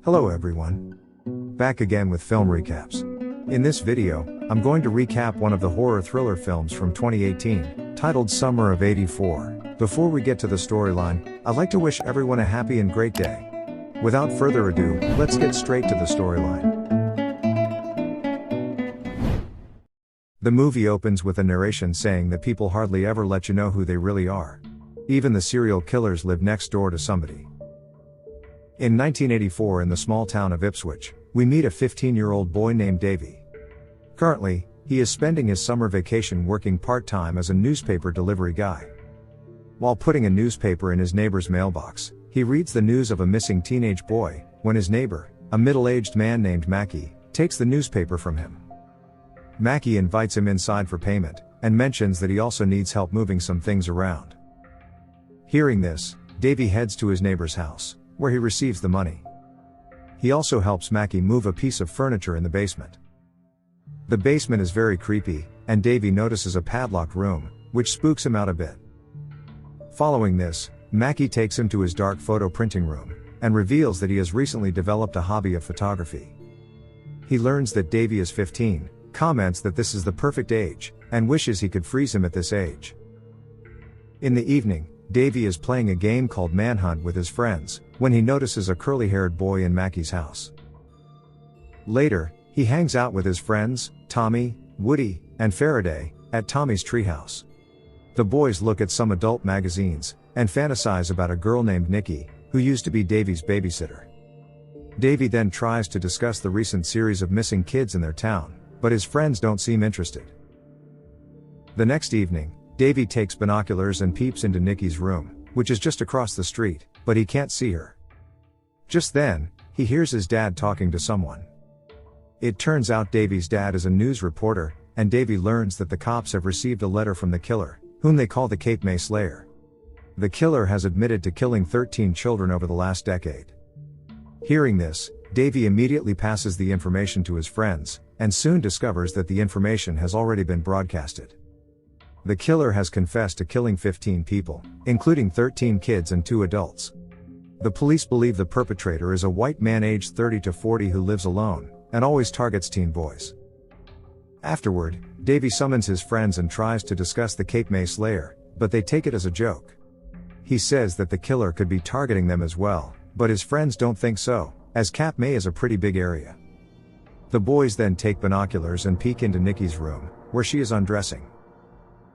Hello everyone. Back again with film recaps. In this video, I'm going to recap one of the horror thriller films from 2018, titled Summer of '84. Before we get to the storyline, I'd like to wish everyone a happy and great day. Without further ado, let's get straight to the storyline. The movie opens with a narration saying that people hardly ever let you know who they really are. Even the serial killers live next door to somebody. In 1984 in the small town of Ipswich, we meet a 15-year-old boy named Davy. Currently, he is spending his summer vacation working part-time as a newspaper delivery guy. While putting a newspaper in his neighbor's mailbox, he reads the news of a missing teenage boy, when his neighbor, a middle-aged man named Mackie, takes the newspaper from him. Mackie invites him inside for payment, and mentions that he also needs help moving some things around. Hearing this, Davy heads to his neighbor's house, where he receives the money. He also helps Mackie move a piece of furniture in the basement. The basement is very creepy, and Davy notices a padlocked room, which spooks him out a bit. Following this, Mackie takes him to his dark photo printing room, and reveals that he has recently developed a hobby of photography. He learns that Davy is 15, comments that this is the perfect age, and wishes he could freeze him at this age. In the evening, Davy is playing a game called Manhunt with his friends, when he notices a curly-haired boy in Mackie's house. Later, he hangs out with his friends, Tommy, Woody, and Faraday, at Tommy's treehouse. The boys look at some adult magazines, and fantasize about a girl named Nikki, who used to be Davy's babysitter. Davy then tries to discuss the recent series of missing kids in their town, but his friends don't seem interested. The next evening, Davy takes binoculars and peeps into Nikki's room, which is just across the street, but he can't see her. Just then, he hears his dad talking to someone. It turns out Davy's dad is a news reporter, and Davy learns that the cops have received a letter from the killer, whom they call the Cape May Slayer. The killer has admitted to killing 13 children over the last decade. Hearing this, Davy immediately passes the information to his friends, and soon discovers that the information has already been broadcasted. The killer has confessed to killing 15 people, including 13 kids and 2 adults. The police believe the perpetrator is a white man aged 30 to 40 who lives alone, and always targets teen boys. Afterward, Davy summons his friends and tries to discuss the Cape May Slayer, but they take it as a joke. He says that the killer could be targeting them as well, but his friends don't think so, as Cape May is a pretty big area. The boys then take binoculars and peek into Nikki's room, where she is undressing.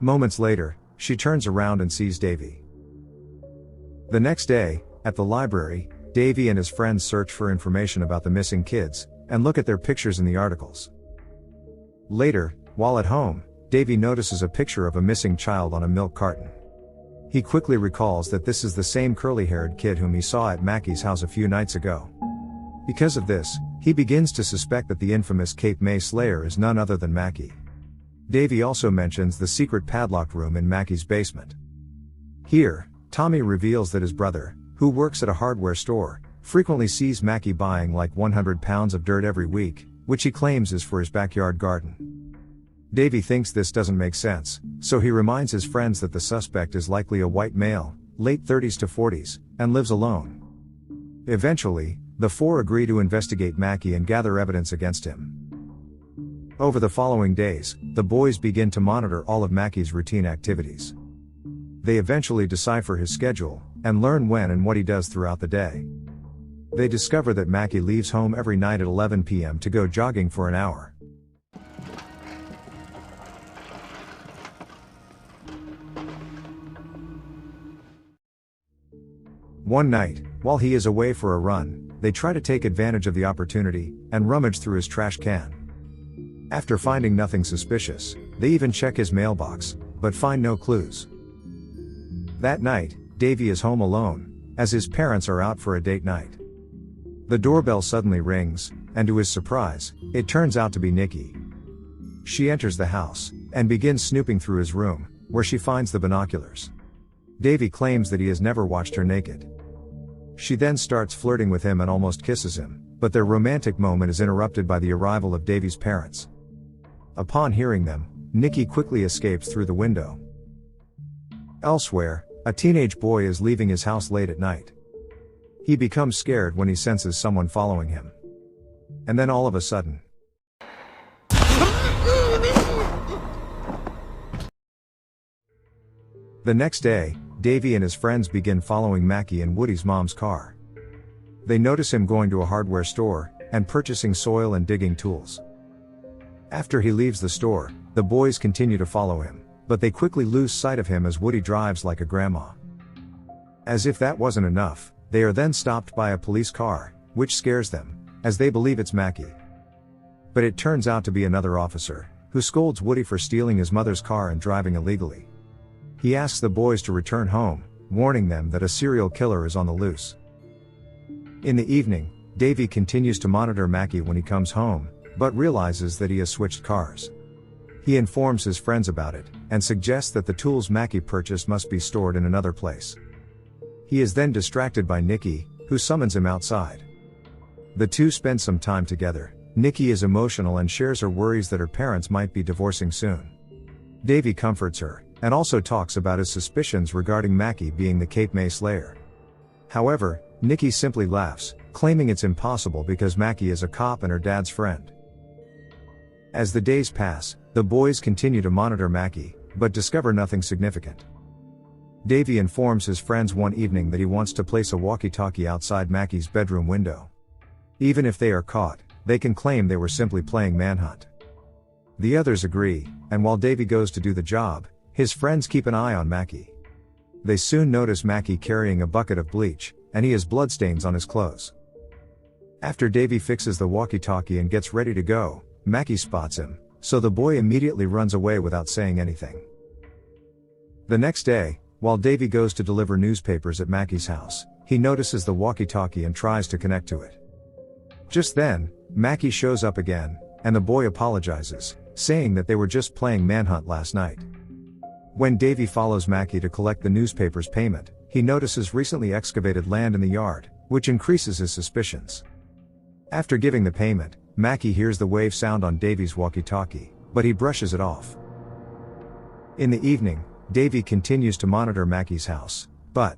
Moments later, she turns around and sees Davy. The next day, at the library, Davy and his friends search for information about the missing kids, and look at their pictures in the articles. Later, while at home, Davy notices a picture of a missing child on a milk carton. He quickly recalls that this is the same curly-haired kid whom he saw at Mackie's house a few nights ago. Because of this, he begins to suspect that the infamous Cape May Slayer is none other than Mackie. Davy also mentions the secret padlocked room in Mackie's basement. Here, Tommy reveals that his brother, who works at a hardware store, frequently sees Mackie buying like 100 pounds of dirt every week, which he claims is for his backyard garden. Davy thinks this doesn't make sense, so he reminds his friends that the suspect is likely a white male, late 30s to 40s, and lives alone. Eventually, the four agree to investigate Mackie and gather evidence against him. Over the following days, the boys begin to monitor all of Mackie's routine activities. They eventually decipher his schedule, and learn when and what he does throughout the day. They discover that Mackie leaves home every night at 11 p.m. to go jogging for an hour. One night, while he is away for a run, they try to take advantage of the opportunity, and rummage through his trash can. After finding nothing suspicious, they even check his mailbox, but find no clues. That night, Davy is home alone, as his parents are out for a date night. The doorbell suddenly rings, and to his surprise, it turns out to be Nikki. She enters the house, and begins snooping through his room, where she finds the binoculars. Davy claims that he has never watched her naked. She then starts flirting with him and almost kisses him, but their romantic moment is interrupted by the arrival of Davy's parents. Upon hearing them, Nikki quickly escapes through the window. Elsewhere, a teenage boy is leaving his house late at night. He becomes scared when he senses someone following him. And then all of a sudden, the next day, Davy and his friends begin following Mackie and Woody's mom's car. They notice him going to a hardware store and purchasing soil and digging tools. After he leaves the store, the boys continue to follow him, but they quickly lose sight of him as Woody drives like a grandma. As if that wasn't enough, they are then stopped by a police car, which scares them, as they believe it's Mackie. But it turns out to be another officer, who scolds Woody for stealing his mother's car and driving illegally. He asks the boys to return home, warning them that a serial killer is on the loose. In the evening, Davy continues to monitor Mackie when he comes home, but realizes that he has switched cars. He informs his friends about it, and suggests that the tools Mackie purchased must be stored in another place. He is then distracted by Nikki, who summons him outside. The two spend some time together. Nikki is emotional and shares her worries that her parents might be divorcing soon. Davy comforts her, and also talks about his suspicions regarding Mackie being the Cape May Slayer. However, Nikki simply laughs, claiming it's impossible because Mackie is a cop and her dad's friend. As the days pass, the boys continue to monitor Mackie, but discover nothing significant. Davy informs his friends one evening that he wants to place a walkie-talkie outside Mackie's bedroom window. Even if they are caught, they can claim they were simply playing manhunt. The others agree, and while Davy goes to do the job, his friends keep an eye on Mackie. They soon notice Mackie carrying a bucket of bleach, and he has bloodstains on his clothes. After Davy fixes the walkie-talkie and gets ready to go, Mackie spots him, so the boy immediately runs away without saying anything. The next day, while Davy goes to deliver newspapers at Mackie's house, he notices the walkie-talkie and tries to connect to it. Just then, Mackie shows up again, and the boy apologizes, saying that they were just playing manhunt last night. When Davy follows Mackie to collect the newspaper's payment, he notices recently excavated land in the yard, which increases his suspicions. After giving the payment, Mackie hears the wave sound on Davy's walkie-talkie, but he brushes it off. In the evening, Davy continues to monitor Mackie's house, but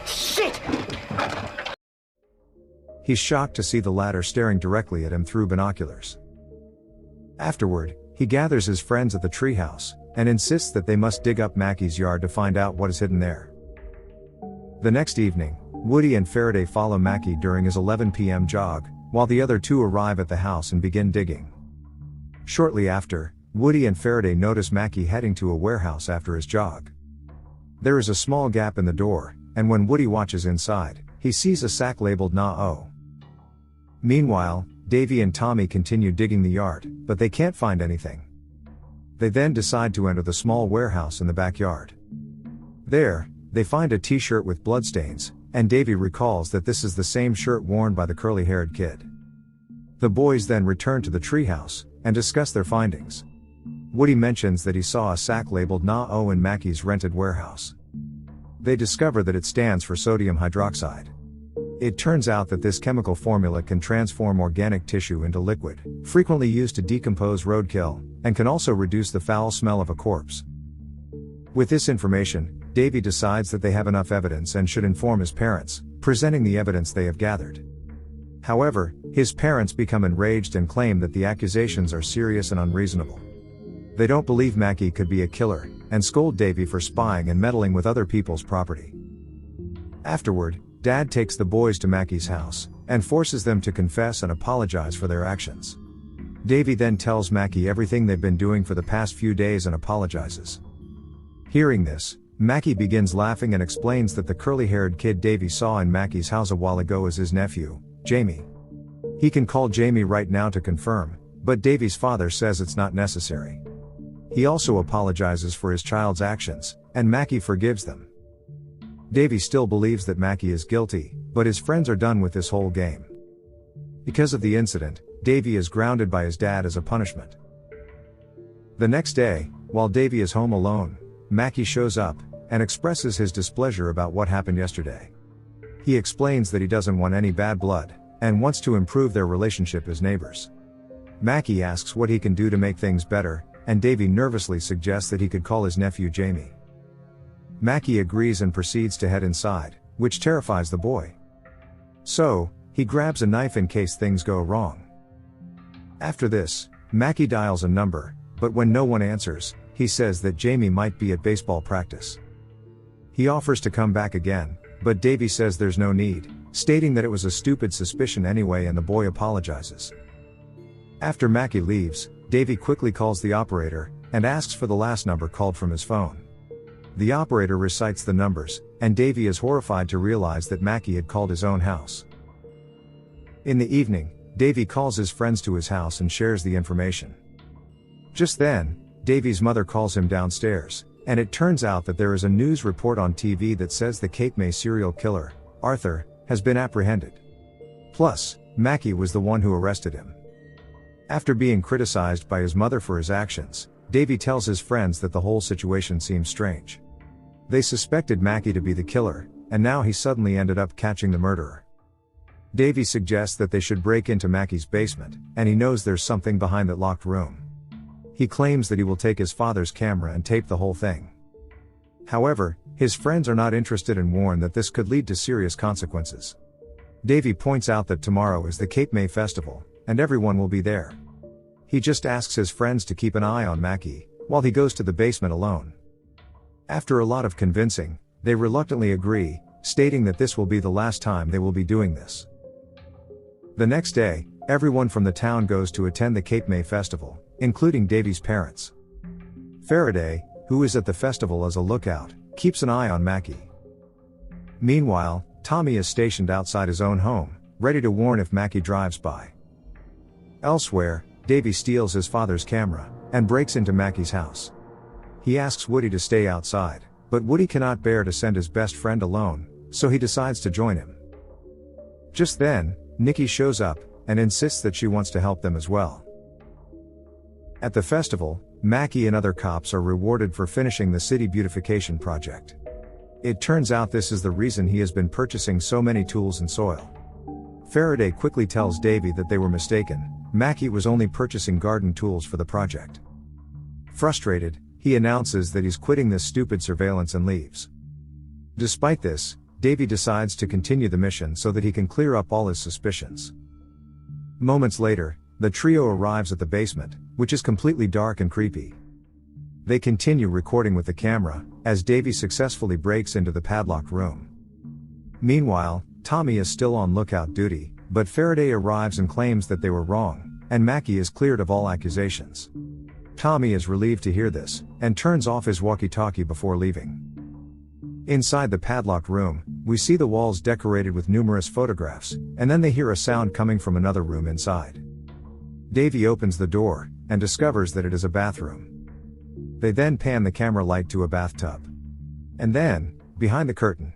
shit! He's shocked to see the latter staring directly at him through binoculars. Afterward, he gathers his friends at the treehouse, and insists that they must dig up Mackie's yard to find out what is hidden there. The next evening, Woody and Faraday follow Mackie during his 11 p.m. jog, while the other two arrive at the house and begin digging. Shortly after, Woody and Faraday notice Mackie heading to a warehouse after his jog. There is a small gap in the door, and when Woody watches inside, he sees a sack labeled "Na-O." Meanwhile, Davy and Tommy continue digging the yard, but they can't find anything. They then decide to enter the small warehouse in the backyard. There, they find a t-shirt with bloodstains, and Davy recalls that this is the same shirt worn by the curly-haired kid. The boys then return to the treehouse, and discuss their findings. Woody mentions that he saw a sack labeled "Na-O" in Mackie's rented warehouse. They discover that it stands for sodium hydroxide. It turns out that this chemical formula can transform organic tissue into liquid, frequently used to decompose roadkill, and can also reduce the foul smell of a corpse. With this information, Davy decides that they have enough evidence and should inform his parents, presenting the evidence they have gathered. However, his parents become enraged and claim that the accusations are serious and unreasonable. They don't believe Mackie could be a killer, and scold Davy for spying and meddling with other people's property. Afterward, Dad takes the boys to Mackie's house, and forces them to confess and apologize for their actions. Davy then tells Mackie everything they've been doing for the past few days and apologizes. Hearing this, Mackie begins laughing and explains that the curly-haired kid Davy saw in Mackie's house a while ago is his nephew, Jamie. He can call Jamie right now to confirm, but Davy's father says it's not necessary. He also apologizes for his child's actions, and Mackie forgives them. Davy still believes that Mackie is guilty, but his friends are done with this whole game. Because of the incident, Davy is grounded by his dad as a punishment. The next day, while Davy is home alone, Mackie shows up, and expresses his displeasure about what happened yesterday. He explains that he doesn't want any bad blood, and wants to improve their relationship as neighbors. Mackie asks what he can do to make things better, and Davy nervously suggests that he could call his nephew Jamie. Mackie agrees and proceeds to head inside, which terrifies the boy. So, he grabs a knife in case things go wrong. After this, Mackie dials a number, but when no one answers, he says that Jamie might be at baseball practice. He offers to come back again, but Davy says there's no need, stating that it was a stupid suspicion anyway, and the boy apologizes. After Mackie leaves, Davy quickly calls the operator, and asks for the last number called from his phone. The operator recites the numbers, and Davy is horrified to realize that Mackie had called his own house. In the evening, Davy calls his friends to his house and shares the information. Just then, Davy's mother calls him downstairs, and it turns out that there is a news report on TV that says the Cape May serial killer, Arthur, has been apprehended. Plus, Mackie was the one who arrested him. After being criticized by his mother for his actions, Davy tells his friends that the whole situation seems strange. They suspected Mackie to be the killer, and now he suddenly ended up catching the murderer. Davy suggests that they should break into Mackie's basement, and he knows there's something behind that locked room. He claims that he will take his father's camera and tape the whole thing. However, his friends are not interested and warn that this could lead to serious consequences. Davy points out that tomorrow is the Cape May Festival, and everyone will be there. He just asks his friends to keep an eye on Mackie, while he goes to the basement alone. After a lot of convincing, they reluctantly agree, stating that this will be the last time they will be doing this. The next day, everyone from the town goes to attend the Cape May Festival, including Davy's parents. Faraday, who is at the festival as a lookout, keeps an eye on Mackie. Meanwhile, Tommy is stationed outside his own home, ready to warn if Mackie drives by. Elsewhere, Davy steals his father's camera, and breaks into Mackie's house. He asks Woody to stay outside, but Woody cannot bear to send his best friend alone, so he decides to join him. Just then, Nikki shows up, and insists that she wants to help them as well. At the festival, Mackie and other cops are rewarded for finishing the city beautification project. It turns out this is the reason he has been purchasing so many tools and soil. Faraday quickly tells Davy that they were mistaken, Mackie was only purchasing garden tools for the project. Frustrated, he announces that he's quitting this stupid surveillance and leaves. Despite this, Davy decides to continue the mission so that he can clear up all his suspicions. Moments later, the trio arrives at the basement, which is completely dark and creepy. They continue recording with the camera, as Davy successfully breaks into the padlocked room. Meanwhile, Tommy is still on lookout duty, but Faraday arrives and claims that they were wrong, and Mackie is cleared of all accusations. Tommy is relieved to hear this, and turns off his walkie-talkie before leaving. Inside the padlocked room, we see the walls decorated with numerous photographs, and then they hear a sound coming from another room inside. Davy opens the door, and discovers that it is a bathroom. They then pan the camera light to a bathtub. And then, behind the curtain,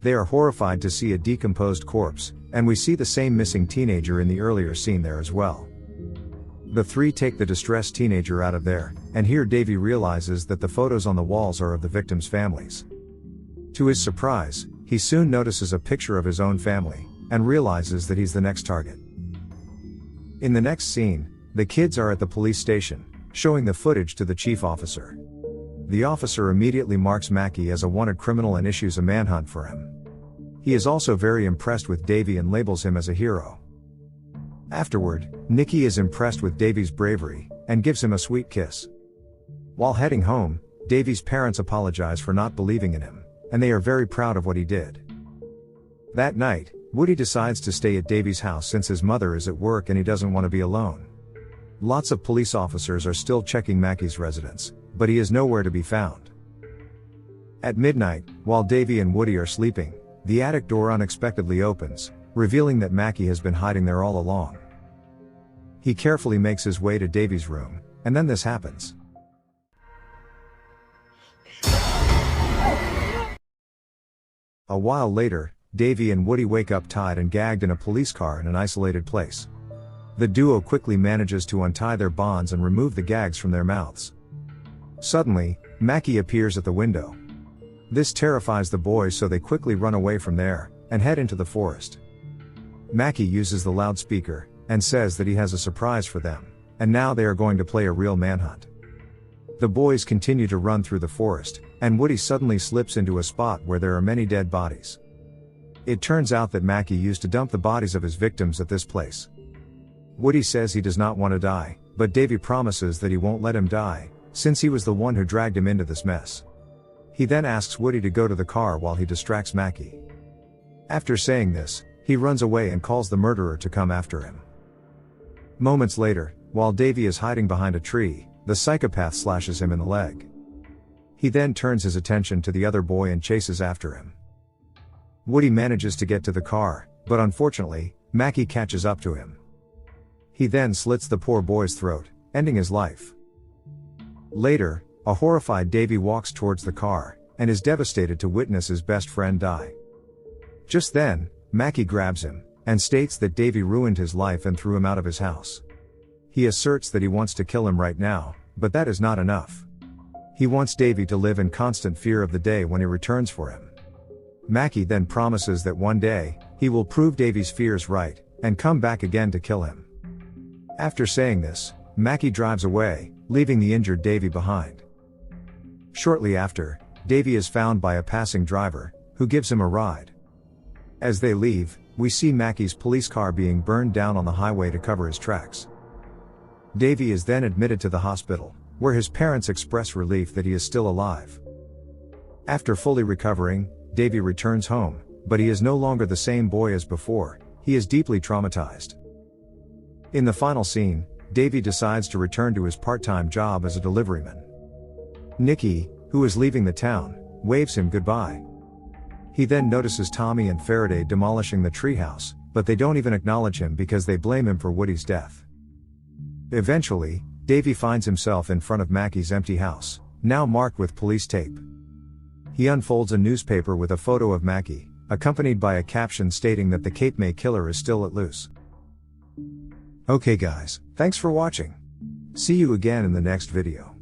they are horrified to see a decomposed corpse, and we see the same missing teenager in the earlier scene there as well. The three take the distressed teenager out of there, and here Davy realizes that the photos on the walls are of the victims' families. To his surprise, he soon notices a picture of his own family, and realizes that he's the next target. In the next scene, the kids are at the police station, showing the footage to the chief officer. The officer immediately marks Mackie as a wanted criminal and issues a manhunt for him. He is also very impressed with Davy and labels him as a hero. Afterward, Nikki is impressed with Davy's bravery, and gives him a sweet kiss. While heading home, Davy's parents apologize for not believing in him, and they are very proud of what he did. That night, Woody decides to stay at Davy's house since his mother is at work and he doesn't want to be alone. Lots of police officers are still checking Mackie's residence, but he is nowhere to be found. At midnight, while Davy and Woody are sleeping, the attic door unexpectedly opens, revealing that Mackie has been hiding there all along. He carefully makes his way to Davy's room, and then this happens. A while later, Davy and Woody wake up tied and gagged in a police car in an isolated place. The duo quickly manages to untie their bonds and remove the gags from their mouths. Suddenly, Mackie appears at the window. This terrifies the boys, so they quickly run away from there, and head into the forest. Mackie uses the loudspeaker, and says that he has a surprise for them, and now they are going to play a real manhunt. The boys continue to run through the forest, and Woody suddenly slips into a spot where there are many dead bodies. It turns out that Mackie used to dump the bodies of his victims at this place. Woody says he does not want to die, but Davy promises that he won't let him die, since he was the one who dragged him into this mess. He then asks Woody to go to the car while he distracts Mackie. After saying this, he runs away and calls the murderer to come after him. Moments later, while Davy is hiding behind a tree, the psychopath slashes him in the leg. He then turns his attention to the other boy and chases after him. Woody manages to get to the car, but unfortunately, Mackie catches up to him. He then slits the poor boy's throat, ending his life. Later, a horrified Davy walks towards the car, and is devastated to witness his best friend die. Just then, Mackie grabs him, and states that Davy ruined his life and threw him out of his house. He asserts that he wants to kill him right now, but that is not enough. He wants Davy to live in constant fear of the day when he returns for him. Mackie then promises that one day, he will prove Davy's fears right, and come back again to kill him. After saying this, Mackie drives away, leaving the injured Davy behind. Shortly after, Davy is found by a passing driver, who gives him a ride. As they leave, we see Mackie's police car being burned down on the highway to cover his tracks. Davy is then admitted to the hospital, where his parents express relief that he is still alive. After fully recovering, Davy returns home, but he is no longer the same boy as before. He is deeply traumatized. In the final scene, Davy decides to return to his part-time job as a deliveryman. Nicky, who is leaving the town, waves him goodbye. He then notices Tommy and Faraday demolishing the treehouse, but they don't even acknowledge him because they blame him for Woody's death. Eventually, Davy finds himself in front of Mackie's empty house, now marked with police tape. He unfolds a newspaper with a photo of Mackie, accompanied by a caption stating that the Cape May killer is still let loose. Okay guys, thanks for watching. See you again in the next video.